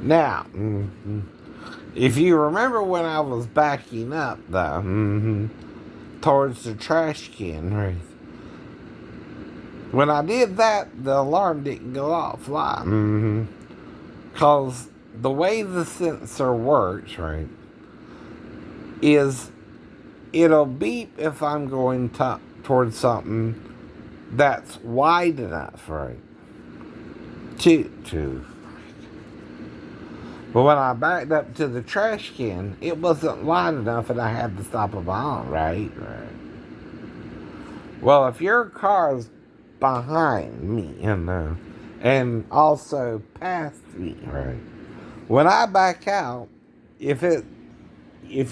Now, if you remember when I was backing up, though, towards the trash can, right? When I did that, the alarm didn't go off. Why? Because the way the sensor works, right, is it'll beep if I'm going towards something that's wide enough, right? To. But when I backed up to the trash can, it wasn't wide enough and I had to stop a bomb, right? Well, if your car's behind me, and also past me, right? When I back out, if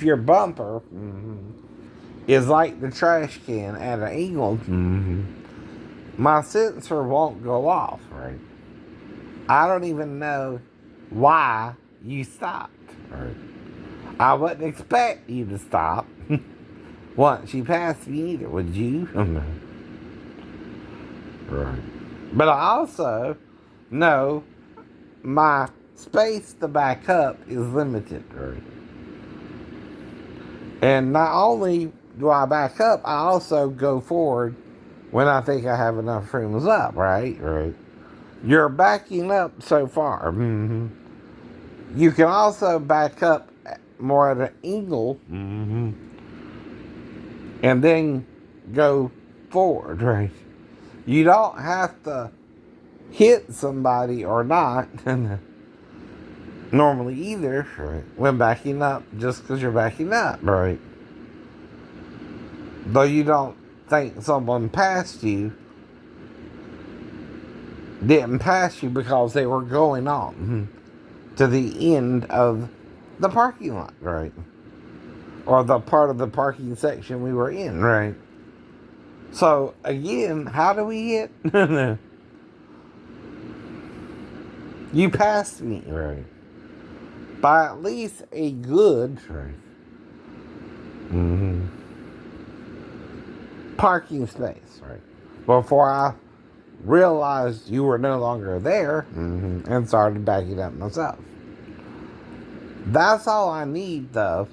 your bumper is like the trash can at an angle, my sensor won't go off, right? I don't even know why you stopped, right? I wouldn't expect you to stop once you passed me either, would you? Right. But I also know my space to back up is limited, right? And not only do I back up, I also go forward when I think I have enough room up, right? Right. You're backing up so far. You can also back up more at an angle and then go forward, right? You don't have to hit somebody or not normally either, right? When backing up, just because you're backing up, right? Though you don't think someone passed you, didn't pass you because they were going on to the end of the parking lot, right? Or the part of the parking section we were in, right? So, again, how do we hit? You passed me, right? By at least a good, right? Parking space, right? Before I realized you were no longer there and started backing up myself. That's all I need, though,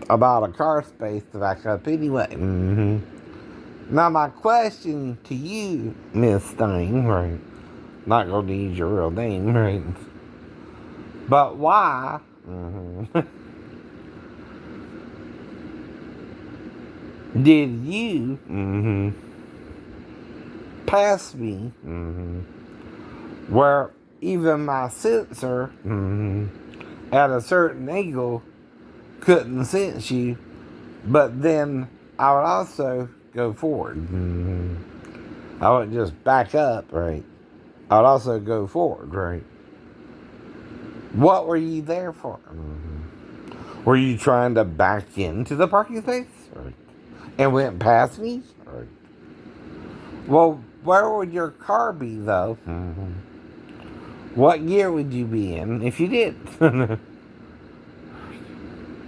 about a car space to back up anyway. Now, my question to you, Miss Thing, right? Not going to use your real name, right? But why did you pass me where even my sensor at a certain angle couldn't sense you, but then I would also go forward. I wouldn't just back up, right? I would also go forward, right? What were you there for? Were you trying to back into the parking space? Right? And went past me? Right? Well, where would your car be, though? What gear would you be in if you did?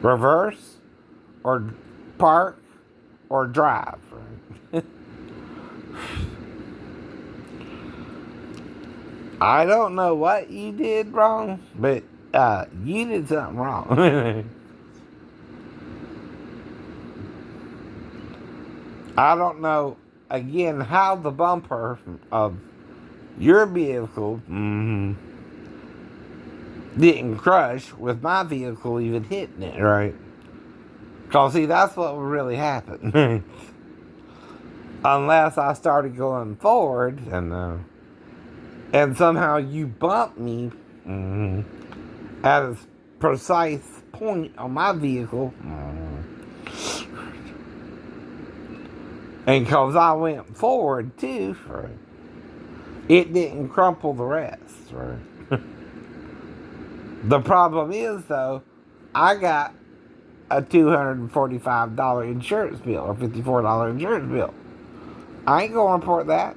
Reverse? Or park? Or drive? Right? I don't know what you did wrong, but you did something wrong. I don't know, again, how the bumper of your vehicle didn't crush with my vehicle even hitting it, right? Because, see, that's what would really happen. Unless I started going forward and somehow you bumped me at a precise point on my vehicle. And because I went forward too, right, it didn't crumple the rest, right? The problem is, though, I got a $245 insurance bill or $54 insurance bill. I ain't gonna report that.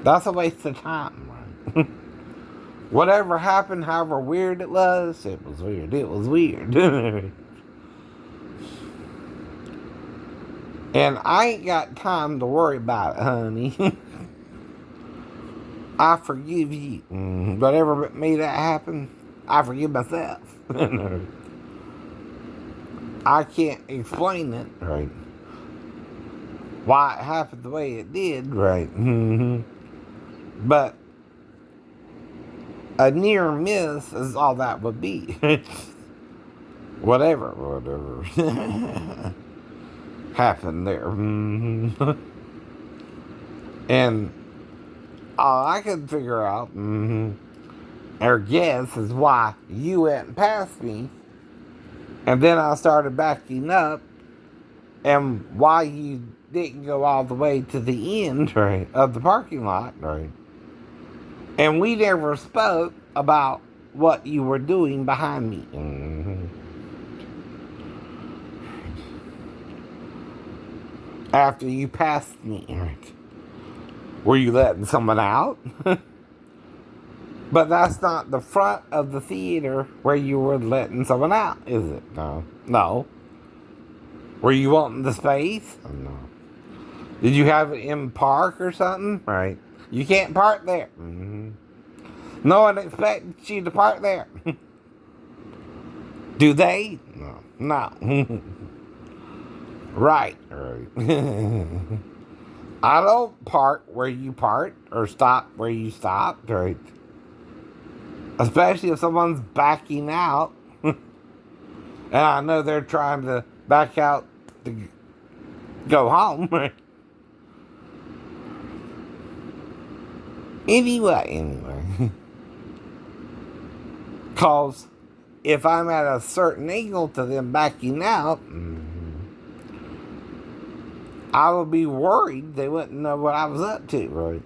That's a waste of time, right? Whatever happened, however weird it was weird. It was weird. And I ain't got time to worry about it, honey. I forgive you. Whatever made that happen, I forgive myself. I can't explain it, right? Why it happened the way it did, right? But a near miss is all that would be. Whatever happened there. And all I could figure out, or guess, is why you went past me. And then I started backing up, and why you didn't go all the way to the end, right, of the parking lot, right? And we never spoke about what you were doing behind me. After you passed me, right? Were you letting someone out? But that's not the front of the theater where you were letting someone out, is it? No. No. Were you wanting the space? No. Did you have it in park or something? Right. You can't park there. No one expects you to park there. Do they? No. No. Right. I don't park where you park or stop where you stop. Right. Especially if someone's backing out. And I know they're trying to back out to go home. Anyway. Because if I'm at a certain angle to them backing out, I would be worried they wouldn't know what I was up to, right?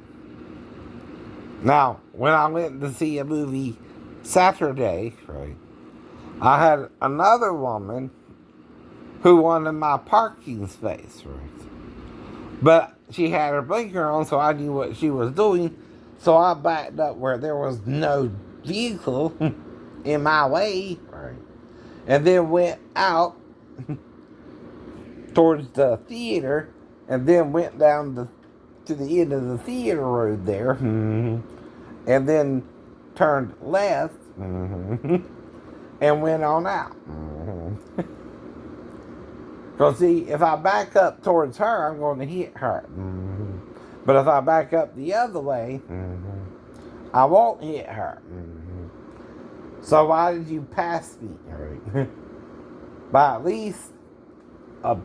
Now, when I went to see a movie Saturday, right, I had another woman who wanted my parking space, right? But she had her blinker on, so I knew what she was doing. So I backed up where there was no vehicle in my way, right? And then went out towards the theater, and then went down to the end of the theater road there, and then turned left, and went on out. Because see, if I back up towards her, I'm going to hit her. But if I back up the other way, I won't hit her. So why did you pass me? Right? By at least a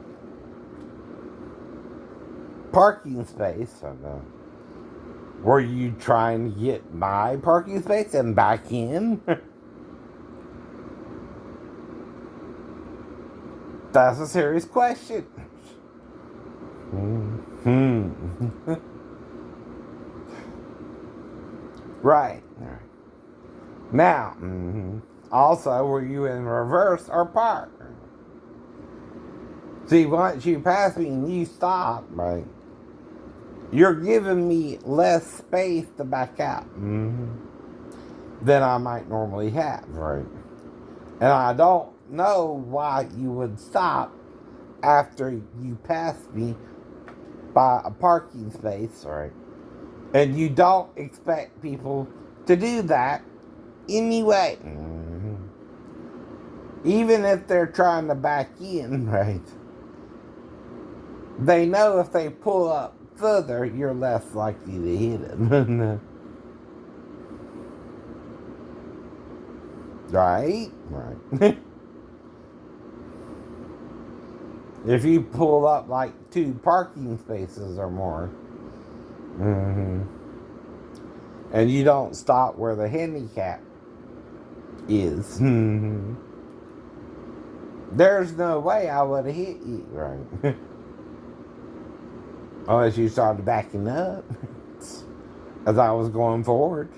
parking space. Were you trying to get my parking space and back in? That's a serious question. Right. Now, also, were you in reverse or park? See, once you pass me and you stop, right, you're giving me less space to back out than I might normally have, right? And I don't know why you would stop after you pass me by a parking space, right? And you don't expect people to do that anyway. Even if they're trying to back in, right? They know if they pull up further, you're less likely to hit them. Right? Right. If you pull up like 2 parking spaces or more, and you don't stop where the handicap is, there's no way I would have hit you, right? Unless you started backing up as I was going forward.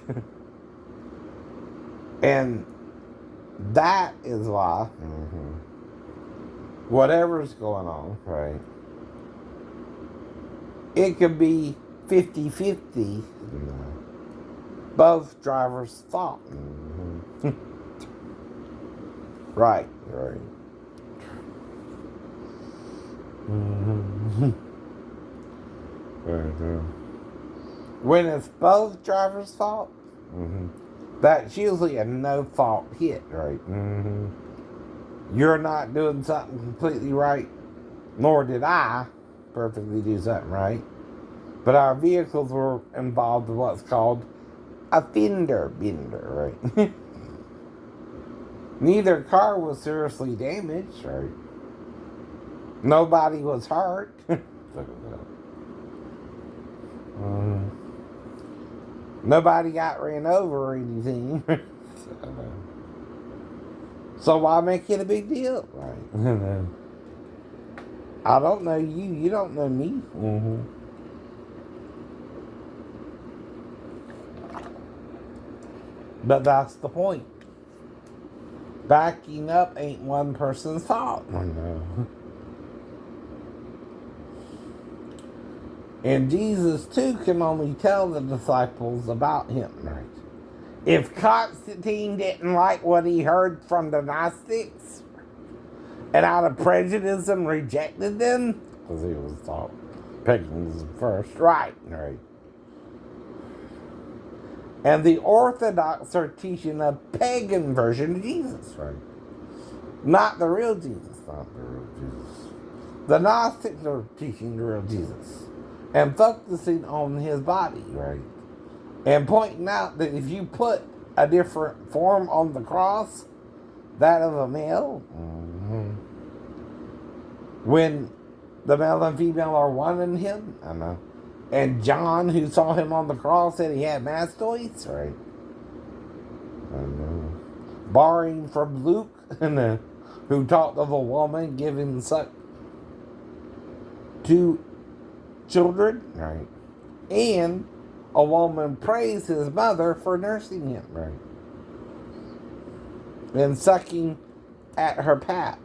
And that is why, whatever's going on, right, it could be 50-50, both drivers' fault. Right. Right. Right. When it's both drivers' fault, that's usually a no-fault hit, right? You're not doing something completely right, nor did I perfectly do something right. But our vehicles were involved in what's called a fender bender, right? Neither car was seriously damaged, right? Nobody was hurt. Nobody got ran over or anything. So why make it a big deal? Right. I don't know you. You don't know me. But that's the point. Backing up ain't one person's fault. And Jesus, too, can only tell the disciples about him, right? If Constantine didn't like what he heard from the Gnostics, and out of prejudice rejected them, because he was thought paganism first, right? And the Orthodox are teaching a pagan version of Jesus, right? Not the real Jesus, not the real Jesus. The Gnostics are teaching the real Jesus and focusing on his body, right? And pointing out that if you put a different form on the cross, that of a male, when the male and female are one in him, I know. And John, who saw him on the cross, said he had mastoids, right? I know. Borrowing from Luke, who talked of a woman giving suck to children, right? And a woman praised his mother for nursing him, right? And sucking at her pap.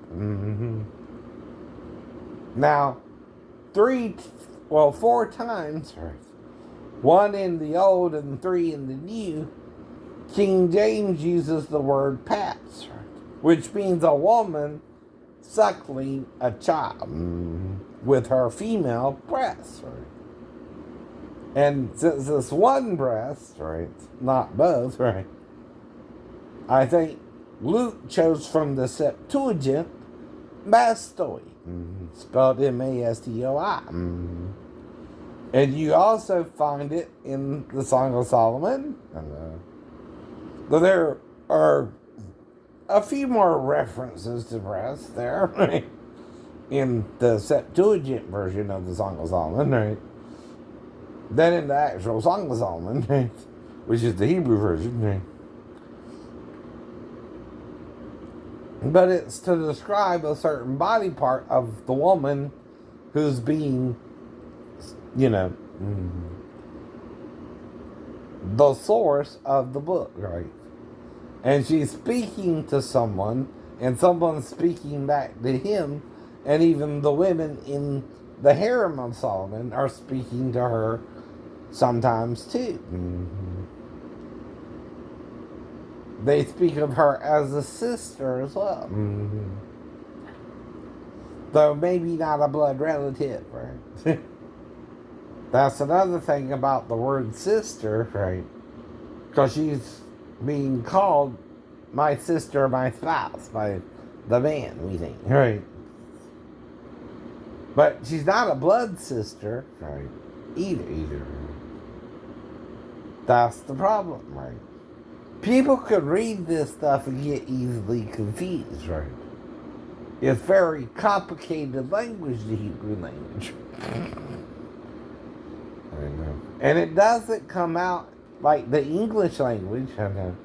Now, 4 times, right? 1 in the Old and 3 in the New, King James uses the word paps, right? Which means a woman suckling a child with her female breast, right? And since it's one breast, right, not both, right, I think Luke chose from the Septuagint mastoi, spelled M-A-S-T-O-I. And you also find it in the Song of Solomon. Though there are a few more references to breast there, right, in the Septuagint version of the Song of Solomon, right, than in the actual Song of Solomon, right, which is the Hebrew version, right. But it's to describe a certain body part of the woman who's being, the source of the book, right? And she's speaking to someone, and someone's speaking back to him, and even the women in the harem of Solomon are speaking to her sometimes too. They speak of her as a sister as well. Though maybe not a blood relative, right? That's another thing about the word sister, right? Because she's being called my sister, my spouse, by the man, we think, right? But she's not a blood sister, right? Either. That's the problem, right? People could read this stuff and get easily confused, right? It's very complicated language, the Hebrew language. I know. And it doesn't come out like the English language, I know.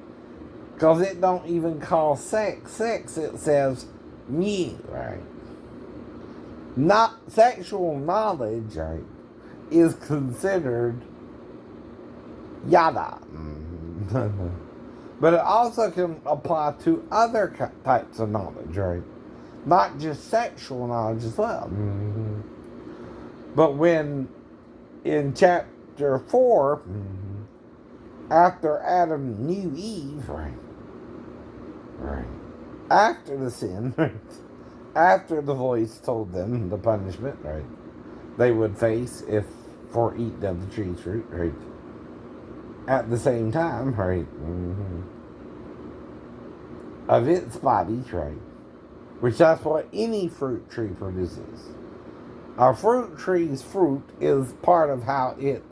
Because it don't even call sex. Sex, it says me, right? Not sexual knowledge, right, is considered yada. But it also can apply to other types of knowledge, right? Not just sexual knowledge as well. But when in chapter 4, after Adam knew Eve, right, after the sin, right, after the voice told them the punishment, right, they would face if for eating of the tree fruit, right, at the same time, right? Of its body, right? Which that's what any fruit tree produces. A fruit tree's fruit is part of how it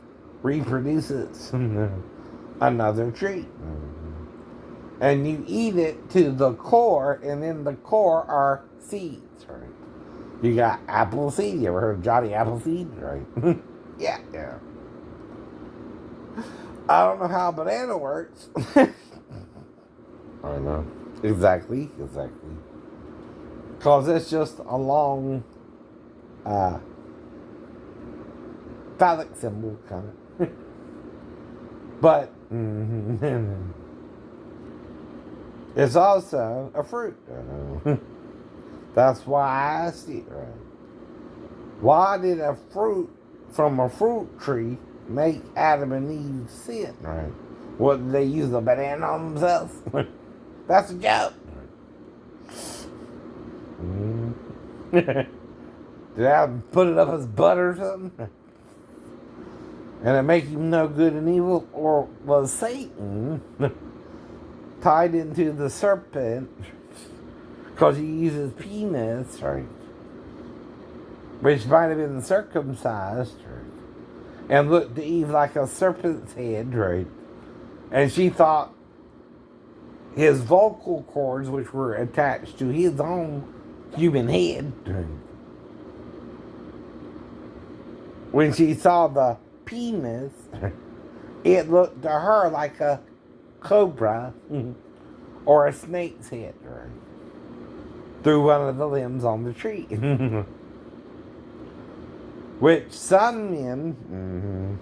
reproduces another tree. And you eat it to the core, and in the core are seeds, right? You got apple seed. You ever heard of Johnny Appleseed? Right? Yeah. I don't know how banana works. I know. Exactly. Because it's just a long phallic symbol, kind of. But it's also a fruit. That's why I asked it, right? Why did a fruit from a fruit tree make Adam and Eve sin, right? What, did they use a banana on themselves? That's a joke. Did Adam put it up as butter or something? And it make him no good and evil? Or was Satan tied into the serpent because he uses penis, right? Which might have been circumcised, right? And looked to Eve like a serpent's head, right? And she thought his vocal cords, which were attached to his own human head, right? When she saw the penis, it looked to her like a cobra or a snake's head, right? Through one of the limbs on the tree. Which some men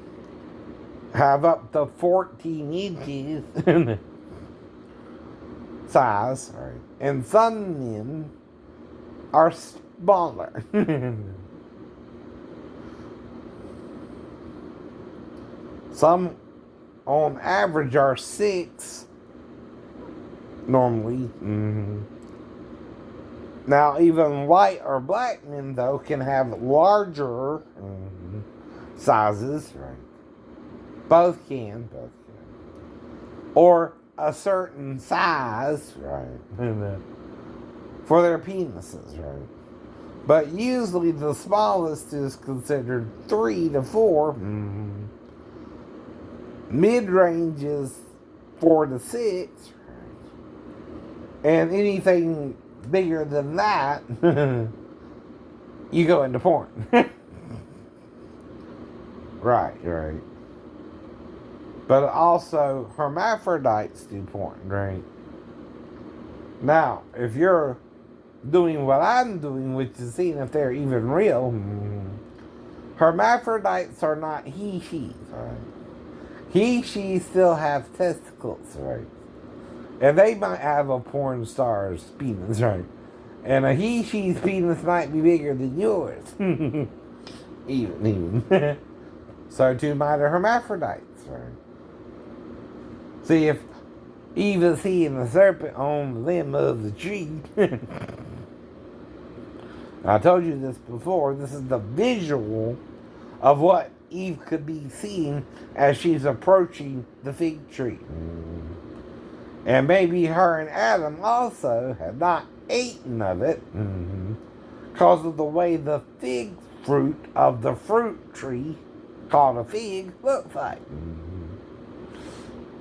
have up to 14 inches size, right? And some men are smaller. Some, on average, are 6 normally. Now, even white or black men, though, can have larger sizes, right? Both can. Or a certain size, right? For their penises, right? But usually the smallest is considered 3 to 4. Mid-range is 4 to 6. And anything bigger than that, you go into porn. Right. But also, hermaphrodites do porn, right? Now, if you're doing what I'm doing, which is seeing if they're even real, hermaphrodites are not he-she's, right? He-she still have testicles, right? And they might have a porn star's penis, right? And a he-she's penis might be bigger than yours. even. So too might a hermaphrodites, right? See, if Eve is seeing the serpent on the limb of the tree. I told you this before. This is the visual of what Eve could be seeing as she's approaching the fig tree. And maybe her and Adam also had not eaten of it because of the way the fig fruit of the fruit tree called a fig looks like.